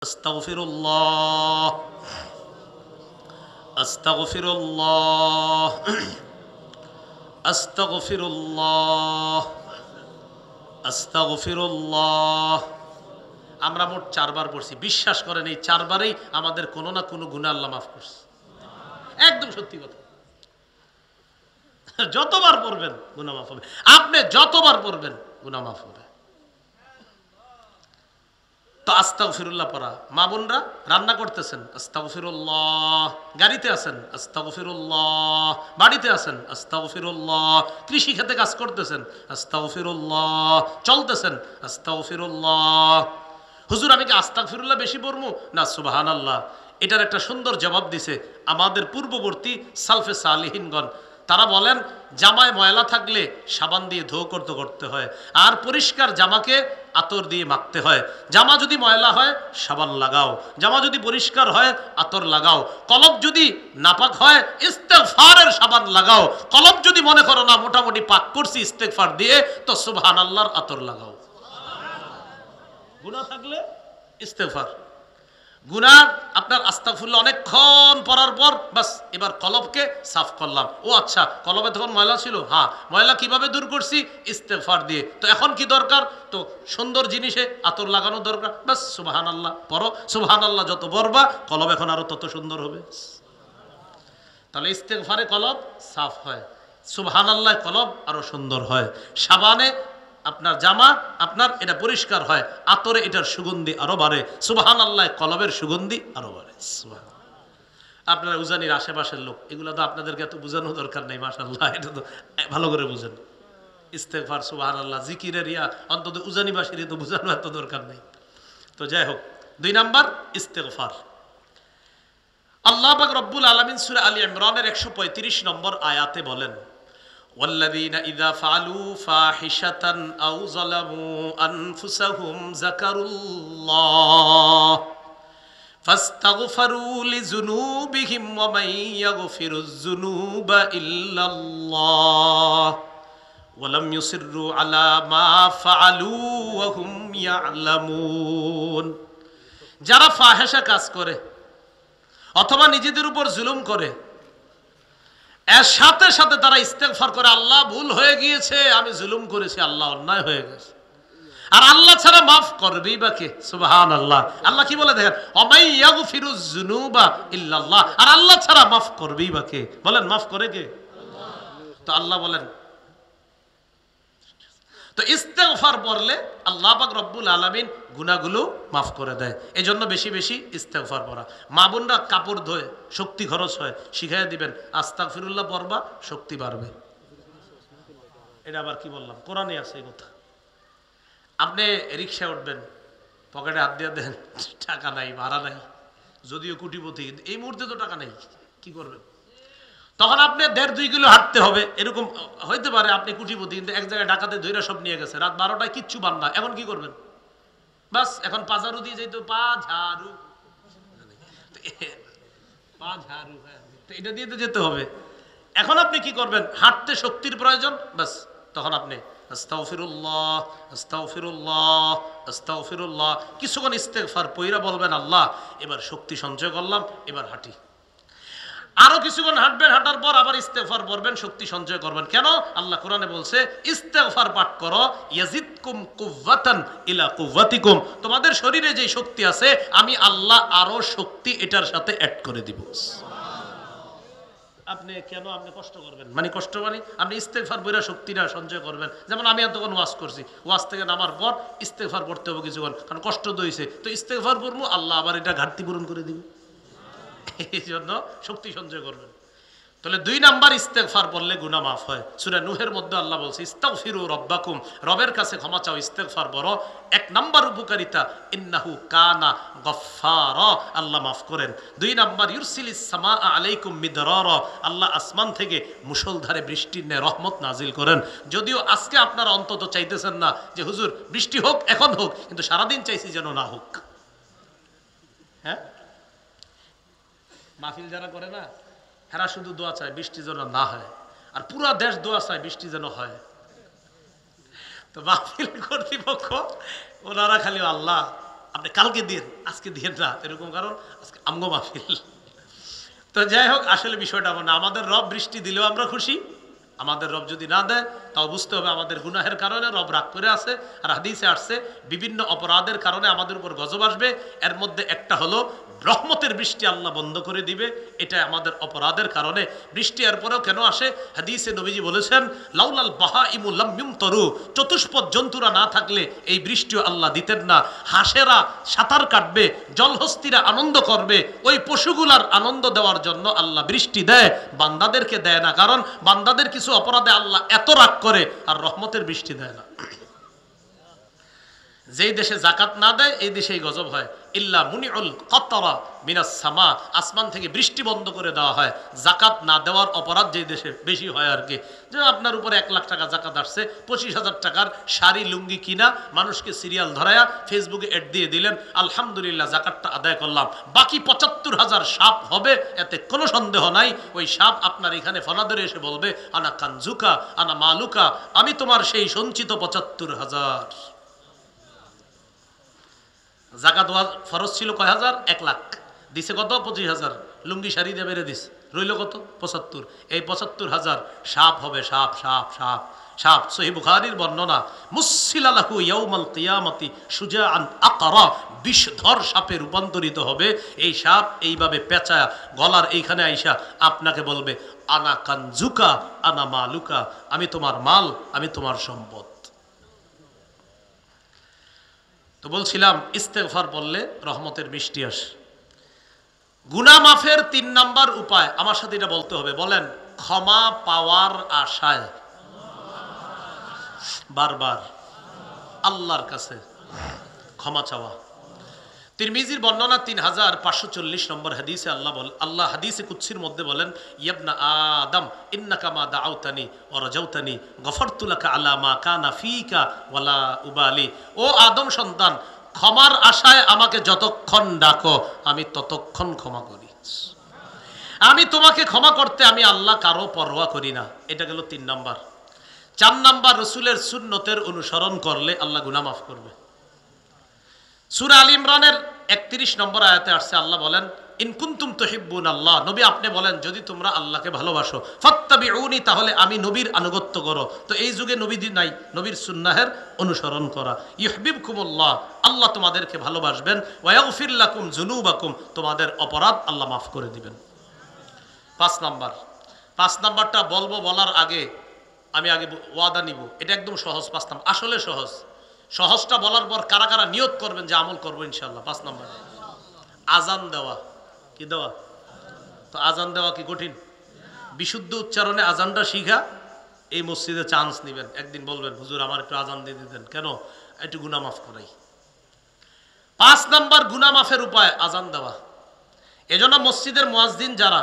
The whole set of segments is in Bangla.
আস্তাগফিরুল্লাহ আস্তাগফিরুল্লাহ আস্তাগফিরুল্লাহ আস্তাগফিরুল্লাহ। আমরা মোট 4 বার পড়ছি। বিশ্বাস করেন এই 4 বারেই আমাদের কোনো না কোনো গুনাহ আল্লাহ মাফ করছে। একদম সত্যি কথা। যতবার পড়বেন গুনাহ মাফ হবে। আপনি যতবার পড়বেন গুনাহ মাফ হবে। তো আস্তাগফিরুল্লাহ পড়া। মা বোনরা রান্না করতেছেন আস্তাগফিরুল্লাহ, গাড়িতে আছেন আস্তাগফিরুল্লাহ, বাড়িতে আছেন আস্তাগফিরুল্লাহ, কৃষি ক্ষেতে কাজ করতেছেন আস্তাগফিরুল্লাহ, চলতেছেন আস্তাগফিরুল্লাহ। হুজুর আমি কি আস্তাগফিরুল্লাহ বেশি পড়বো না সুবহানাল্লাহ? এটার একটা সুন্দর জবাব দিছে আমাদের পূর্ববর্তী সালফে সালিহিনগণ। তারা বলেন জামায় ময়লা থাকলে সাবান দিয়ে ধো করতে হয়, আর পরিষ্কার জামাকে আতর দিয়ে মাখতে হয়। জামা যদি ময়লা হয় সাবান লাগাও, জামা যদি পরিষ্কার হয় আতর লাগাও। কলব যদি নাপাক হয় ইস্তেগফারের সাবান লাগাও। কলব যদি মনে করো না মোটামুটি পাক করছি ইস্তেগফার দিয়ে, তো সুবহানাল্লাহর আতর লাগাও। গুনাহ থাকলে ইস্তেগফার, গুনাহ আপনার আস্তাগফিরুল্লাহ অনেকক্ষণ পড়ার পর বাস এবার কলবকে সাফ করলাম। ও আচ্ছা, কলবে তখন ময়লা ছিল, হ্যাঁ ময়লা কিভাবে দূর করছি? ইস্তেগফার দিয়ে। তো এখন কি দরকার? তো সুন্দর জিনিসে আতর লাগানো দরকার। বাস সুবহানাল্লাহ পড়ো, সুবহানাল্লাহ যত পড়বা কলব এখন আরো তত সুন্দর হবে। তাহলে ইস্তেগফারে কলব সাফ হয়, সুবহানাল্লাহ কলব আরো সুন্দর হয়। সাবানে আপনার জামা আপনার এটা পরিষ্কার হয়, আতরে এটার সুগন্ধি আরো বাড়ে, সুবহানাল্লাহ কলবের সুগন্ধি আরো বাড়ে। আপনারা উজানির আশেপাশের লোক, এগুলো তো আপনাদেরকে এত বোঝানো দরকার নেই, মাশাআল্লাহ এটা তো ভালো করে বুঝেন। ইস্তেগফার সুবহানাল্লাহ জিকিরের অন্তত উজানিবাসীর তো বোঝানো এত দরকার নেই। তো যাই হোক, 2 নাম্বার ইস্তেগফার। আল্লাহ পাক রব্বুল আলামিন সূরা আলী ইমরানের 135 নম্বর আয়াতে বলেন, والذين إذا فعلوا فاحشة أو ظلموا أنفسهم ذكروا الله فاستغفروا لذنوبهم ومن يغفر الذنوب إلا الله ولم يصروا على ما فعلوا وهم يعلمون। যারা ফাহিশা কাজ করে অথবা নিজেদের উপর জুলুম করে, এর সাথে সাথে তারা ইস্তেগফার করে, আল্লাহ ভুল হয়ে গিয়েছে, আমি জুলুম করেছি, আল্লাহ অন্যায় হয়ে গেছে। আর আল্লাহ ছাড়া মাফ করবেই বা কে? সুবহানাল্লাহ। আল্লাহ কি বলে দেখেন, ওমাই ইয়াগফিরুজ যুনুবা ইল্লাল্লাহ। আর আল্লাহ ছাড়া মাফ করবেই বা কে? বলেন মাফ করে কে? আল্লাহ। তো আল্লাহ বলেন, তো ইস্তেগফার পড়লে আল্লাহ পাক রব্বুল আলামিন গুনাহগুলো মাফ করে দেয়। এজন্য বেশি বেশি ইস্তেগফার পড়া। মা বোনরা কাপড় ধোয়, শক্তি খরচ হয়, শিখাইয়া দিবেন আস্তাগফিরুল্লাহ পড়বা, শক্তি বাড়বে। এটা আবার কি বললাম, কোরআনে আছে এই কথা। আপনি রিকশায় উঠবেন, পকেটে হাত দিয়ে দেন, টাকা নাই, ভাড়া নাই, যদিও কোটিপতি, এই মুহূর্তে তো টাকা নেই, কি করবেন? তখন আপনি 1.5-2 কিলো হাঁটতে হবে। এরকম হইতে পারে আপনি কোটিপতি, কিন্তু এক জায়গায় ডাকাতে ধইরা সব নিয়ে গেছে, রাত 12টায় কিচ্ছু বান না, এখন কি করবেন? বাস এখন পাঝাড়ু দিয়ে যাইতো, পাঝাড়ু, হ্যাঁ, এটা দিয়ে তো যেতে হবে। এখন আপনি কি করবেন? হাঁটতে শক্তির প্রয়োজন, বাস তখন আপনি আস্তাগফিরুল্লাহ আস্তাগফিরুল্লাহ আস্তাগফিরুল্লাহ কিছুক্ষণ ইস্তেগফার পইরা বলবেন, আল্লাহ এবার শক্তি সঞ্চয় করলাম, এবার হাঁটি। আরো কিছুক্ষণ হাঁটবেন, হাঁটার পর আবার ইস্তেগফার পড়বেন, শক্তি সঞ্চয় করবেন। কেন? আল্লাহ কোরআনে বলছে ইস্তেগফার পাঠ করো, ইয়াজিদকুম কুওয়াতান ইলা কুওয়াতিকুম, তোমাদের শরীরে যে শক্তি আছে আমি আল্লাহ আরো শক্তি এটার সাথে অ্যাড করে দিব। আপনি কেন আপনি কষ্ট করবেন? মানে কষ্ট মানে আপনি ইস্তেগফার পড়া শক্তিটা সঞ্চয় করবেন। যেমন আমি এতক্ষণ ওয়াজ করছি, ওয়াজ থেকে নামার পর ইস্তেগফার পড়তে হবে কিছুক্ষণ, কারণ কষ্ট তো হইছে, তো ইস্তেগফার পড়বো, আল্লাহ আবার এটা ঘাটতি পূরণ করে দিব, এই জন্য শক্তি সঞ্চয় করবেন। তাহলে 2 নাম্বার ইস্তেগফার পড়লে গুনাহ মাফ হয়। সূরা নূহের মধ্যে আল্লাহ বলছে ইস্তাগফিরু রাব্বাকুম, রবের কাছে ক্ষমা চাও, ইস্তেগফার পড়ো। 1 নাম্বার উপকারিতা ইন্নাহু কানা গফফারা, আল্লাহ মাফ করেন। 2 নাম্বার ইউরসিলিস সামাআ আলাইকুম মিদরারা, আল্লাহ আসমান থেকে মুষলধারে বৃষ্টির ন্যায় রহমত নাজিল করেন। যদিও আজকে আপনারা অন্তত চাইতেছেন না যে হুজুর বৃষ্টি হোক, এখন হোক, কিন্তু সারাদিন চাইছি যেন না হোক। হ্যাঁ, মাহফিল যারা করে না, হেরা শুধু দোয়া চায় বৃষ্টি যেন না হয়, আর পুরা দেশ দোয়া চায় বৃষ্টি যেন হয়। তো মাহফিল কর্তৃপক্ষ ওনারা খালি আল্লাহ আপনি কালকে দিন, আজকে দিন না এরকম, কারণ আজকে আমগো মাহফিল। তো যাই হোক, আসলে বিষয়টা এমন না, আমাদের রব বৃষ্টি দিলেও আমরা খুশি, আমাদের রব যদি না দেয় তাও বুঝতে হবে আমাদের গুনাহের কারণে রব রাগ করে আছে। আর হাদিসে আসছে বিভিন্ন অপরাধের কারণে আমাদের উপর গজব আসবে, এর মধ্যে একটা হলো রহমতের বৃষ্টি আল্লাহ বন্ধ করে দিবে, এটা আমাদের অপরাধের কারণে বৃষ্টি। এরপরেও কেন আসে? হাদিসে নবীজি বলেছেন লাউলাল বাহাইমু লাম ইউমতারু, চতুষ্পদ জন্তুরা না থাকলে এই বৃষ্টিও আল্লাহ দিতেন না। হাঁসেরা সাঁতার কাটবে, জলহস্তিরা আনন্দ করবে, ওই পশুগুলার আনন্দ দেওয়ার জন্য আল্লাহ বৃষ্টি দেয়, বান্দাদেরকে দেয় না, কারণ বান্দাদের কিছু অপরাধে আল্লাহ এত রাগ করে আর রহমতের বৃষ্টি দেয় না। যেই দেশে জাকাত না দেয় এই দেশেই গজব হয়। ইল্লা মুনিউল কতরা মিনাস সামা, আসমান থেকে বৃষ্টি বন্ধ করে দেওয়া হয়। জাকাত না দেওয়ার অপরাধ যেই দেশে বেশি হয় আর কি, যে আপনার উপরে 1 লাখ টাকা জাকাত আসছে, 25,000 টাকার শাড়ি লুঙ্গি কিনা মানুষকে সিরিয়াল ধরায়া ফেসবুকে এড দিয়ে দিলেন, আলহামদুলিল্লাহ জাকাতটা আদায় করলাম, বাকি 75,000 সাপ হবে, এতে কোনো সন্দেহ নাই। ওই সাপ আপনার এখানে ফনা ধরে এসে বলবে আনা কানজুকা আনা মালুকা, আমি তোমার সেই সঞ্চিত 75,000। জাকাত ফরজ ছিল কয় হাজার? 1 লাখ, দিছে কত? 25,000। লুঙ্গি শাড়ি দিয়ে বেড়ে দিস, রইল কত? 75। এই 75,000 সাপ হবে, সাপ সাপ সাপ সাপ। সহিহ বুখারীর বর্ণনা, মুসসিলা লাহু ইয়াউমাল কিয়ামতি শুজাআন আকরা, বিষধর সাপে রূপান্তরিত হবে। এই সাপ এইভাবে পেঁচা গলার এইখানে আইসা আপনাকে বলবে আনা কানজুকা আনা মালুকা, আমি তোমার মাল, আমি তোমার সম্পদ। তো বলছিলাম ইস্তেগফার বললে রহমতের বৃষ্টি আসে। গুনাহ মাফের 3 নাম্বার উপায়, আমার সাথে এটা বলতে হবে, বলেন, ক্ষমা পাওয়ার আশায় বারবার আল্লাহর কাছে ক্ষমা চাওয়া। তিরমিজির বর্ণনা 3540 নম্বর হাদিসে আল্লাহ হাদিসে কুদসির মধ্যে বলেন, ইয়াবনা আদম ইন্নাকা মা দাআউতানি ওয়া রাজাউতানি গফারতু লাকা আলা মা কানা ফিকা ওয়ালা উবালি। ও আদম সন্তান, ক্ষমার আশায় আমাকে যতক্ষণ ডাকো আমি ততক্ষণ ক্ষমা করি। আমি তোমাকে ক্ষমা করতে আমি আল্লাহ কারো পরোয়া করি না। এটা গেল 3 নাম্বার। 4 নাম্বার, রসুলের সুন্নতের অনুসরণ করলে আল্লাহ গুনাহ মাফ করবে। সূরা আল ইমরানের 31 নম্বর আয়াতে আসছে, আল্লাহ বলেন ইন কুনতুম তুহিব্বুনাল্লাহ, নবী আপনি বলেন যদি তোমরা আল্লাহকে ভালোবাসো, ফাত্তাবিউনি, তাহলে আমি নবীর আনুগত্য করো। তো এই যুগে নবী নাই, নবীর সুন্নাহের অনুসরণ করা। ইউহিব্বুকুমুল্লাহ, আল্লাহ তোমাদেরকে ভালোবাসবেন। ওয়া ইয়াগফির লাকুম যুনুবাকুম, তোমাদের অপরাধ আল্লাহ মাফ করে দিবেন। 5 নাম্বারটা বলবো, বলার আগে আমি ওয়াদা নিব, এটা একদম সহজ। 5 নাম্বার আসলে সহজ। সহজটা বলার পর কারা কারা নিয়ত করবেন যে আমল করবো ইনশাআল্লাহ। 5 নাম্বার, আজান দেওয়া। কি দেওয়া? তো আজান দেওয়া কি কঠিন? বিশুদ্ধ উচ্চারণে আজানটা শিখা এই মসজিদে চান্স নেবেন। একদিন বলবেন হুজুর আমার একটু আজান দিয়ে দিতেন, কেন? একটু গুনাহ মাফ করাই। 5 নাম্বার গুনাহ মাফের উপায় আজান দেওয়া। এজন্য মসজিদের মুয়াজ্জিন যারা,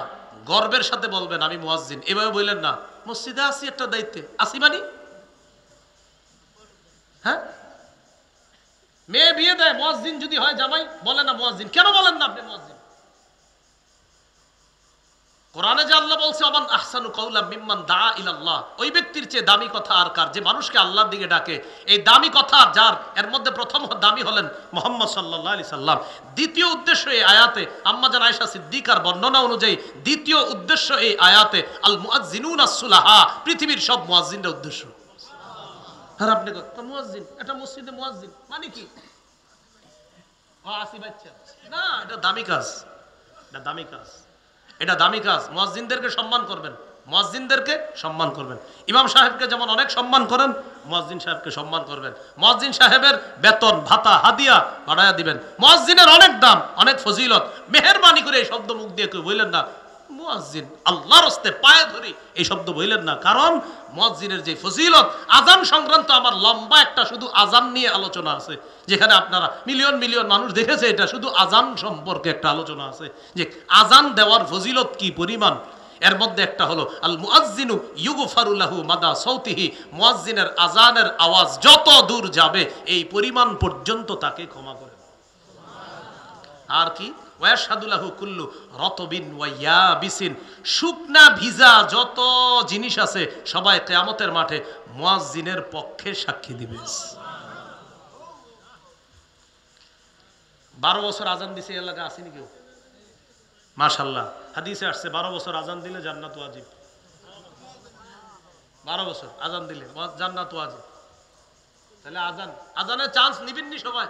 গর্বের সাথে বলবেন আমি মুয়াজ্জিন, এভাবে বললেন না মসজিদে আসি একটা দায়িত্বে আসি, মানে হ্যাঁ, মেয়ে বিয়ে দেয় মুয়াজ্জিন যদি হয় জামাই, বলে না মুয়াজ্জিন, কেন বলেন না আপনি মুয়াজ্জিন? কোরআনে যে আল্লাহ বলছে আমান আহসানু কাওলা মিম্মান দা ইলাল্লাহ, ওই ব্যক্তির চেয়ে দামি কথা আর কার, যে মানুষকে আল্লাহর দিকে ডাকে। এই দামি কথা যার, এর মধ্যে প্রথম দামি হলেন মুহাম্মদ সাল্লাল্লাহু আলাইহি সাল্লাম। দ্বিতীয় উদ্দেশ্য এই আয়াতে, আম্মা জান আয়েশা সিদ্দিকার বর্ণনা অনুযায়ী দ্বিতীয় উদ্দেশ্য এই আয়াতে আল মুয়াজ্জিনুন আস-সুলাহা, পৃথিবীর সব মুয়াজ্জিনদের উদ্দেশ্য। আর আপনি মুয়াজ্জিন, এটা মসজিদে মুয়াজ্জিন মানে কি? আসি বাচ্চা না, এটা দামি কাজ, এটা দামি কাজ, এটা দামি কাজ। মুয়াজ্জিনদেরকে সম্মান করবেন, মুয়াজ্জিনদেরকে সম্মান করবেন। ইমাম সাহেবকে যেমন অনেক সম্মান করেন, মুয়াজ্জিন সাহেবকে সম্মান করবেন। মুয়াজ্জিন সাহেবের বেতন ভাতা হাদিয়া বাড়ায়া দিবেন। মুয়াজ্জিনের অনেক দাম, অনেক ফজিলত। মেহেরবানি করে এই শব্দ মুখ দিয়ে কেউ বললেন না মুয়াজ্জিন, আল্লাহর হস্তে পায়ে ধরি এই শব্দ বললেন না, কারণ মুয়াজ্জিনের যে ফজিলত। আজান সংক্রান্ত আমার লম্বা একটা শুধু আজান নিয়ে আলোচনা আছে, যেখানে আপনারা মিলিয়ন মিলিয়ন মানুষ দেখেছে, এটা শুধু আজান সম্পর্কে একটা আলোচনা আছে যে আজান দেওয়ার ফজিলত কি পরিমাণ। এর মধ্যে একটা হলো আল মুয়াজ্জিনু ইউগফারু লাহু মাদা সাউতিহি, মুয়াজ্জিনের আজানের আওয়াজ যত দূর যাবে এই পরিমাণ পর্যন্ত তাকে ক্ষমা করে। আর কি? ওয়াশহাদু লাহু কুল্লু রতবিন ওয়া ইয়াবিসিন, শুকনা ভিজা যত জিনিস আছে সবাই কিয়ামতের মাঠে মুয়াজ্জিনের পক্ষে সাক্ষী দিবে। 12 বছর আজান দিছে এই এলাকা আসেনি কেউ? মাশাআল্লাহ, হাদিসে আসছে 12 বছর আজান দিলে জান্নাত ওয়াজিব। 12 বছর আজান দিলে জান্নাত ওয়াজিব। তাহলে আজানের চান্স নিবেন নি সবাই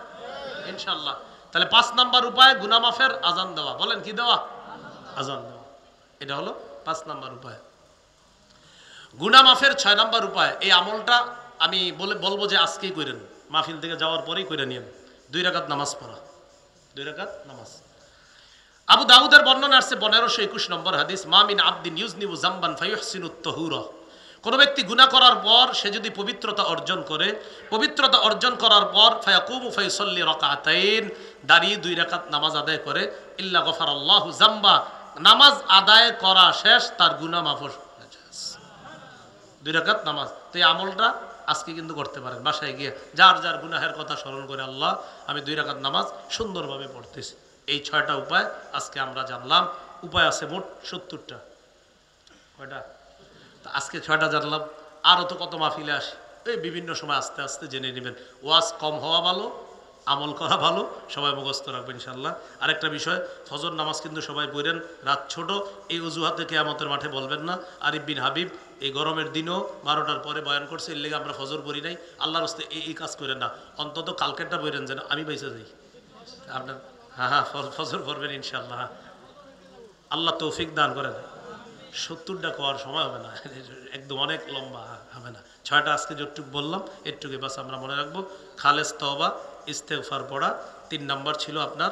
ইনশাআল্লাহ। তাহলে 5 নাম্বার উপায় গুনাহ মাফের আজান দেওয়া। বলেন কি দেওয়া? আজান দেওয়া। এটা হলো 5 নাম্বার উপায়। গুনাহ মাফের 6 নাম্বার উপায়, এই আমলটা আমি বলবো যে আজকেই করেন, মাহফিল থেকে যাওয়ার পরেই করে নিন। 2 রাকাত নামাজ পড়া। 2 রাকাত নামাজ। আবু দাউদের বর্ণনা আসছে 1521 নম্বর হাদিস, মা মিন আবদিন ইউজনিবু যামবান ফায়ুহসিনুত তাহুরা। কোন ব্যক্তি গুনাহ করার পর সে যদি পবিত্রতা অর্জন করে, পবিত্রতা অর্জন করার পর ফায়াকুমু ফায়ুসাল্লি রাকাতাইন, দাঁড়িয়ে 2 রাকাত নামাজ আদায় করে, ইল্লা গফারাল্লাহু যামবা, নামাজ আদায় করা শেষ তার গুনাহ মাফ হয়ে যায়। 2 রাকাত নামাজ। তো এই আমলটা আজকে কিন্তু করতে পারেন বাসায় গিয়ে, যার যার গুনাহের কথা স্মরণ করে, আল্লাহ আমি 2 রাকাত নামাজ সুন্দরভাবে পড়তেছি। এই 6টা উপায় আজকে আমরা জানলাম। উপায় আছে মোট 70টা। কয়টা? আজকে 6টা জানলাম। আরও তো কত মাহফিলে আসে, এই বিভিন্ন সময় আস্তে আস্তে জেনে নেবেন। ওয়াজ কম হওয়া ভালো, আমল করা ভালো। সবাই মুখস্থ রাখবেন ইনশাল্লাহ। আরেকটা বিষয়, ফজর নামাজ কিন্তু সবাই পড়েন। রাত ছোট, এই অজুহাতে কিয়ামতের মাঠে বলবেন না আরিফ বিন হাবিব এই গরমের দিনও 12টার পরে বয়ান করছে, এর লেগে আমরা ফজর পড়ি নাই। আল্লাহর রাস্তায় এই কাজ করেন না, অন্তত কালকেরটা পড়েন যেন আমি বাইসে যাই। আপনার হ্যাঁ ফজর পড়বেন ইনশাল্লাহ। আল্লাহ তৌফিক দান করেন। 70টা কোয়ার সময় হবে না, একদম অনেক লম্বা হবে না। 6টা আজকে যতটুকু বললাম এটুকু বাস আমরা মনে রাখবো। খালেস তওবা, ইস্তেগফার পড়া। 3 নাম্বার ছিল আপনার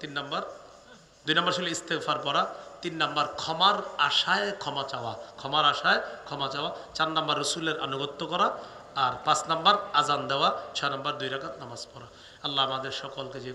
2 নাম্বার ছিল ইস্তেগফার পড়া। 3 নাম্বার ক্ষমার আশায় ক্ষমা চাওয়া, ক্ষমার আশায় ক্ষমা চাওয়া। 4 নাম্বার রসুলের আনুগত্য করা। আর 5 নাম্বার আজান দেওয়া। 6 নাম্বার 2 রাকাত নামাজ পড়া। আল্লাহ আমাদের সকলকে যে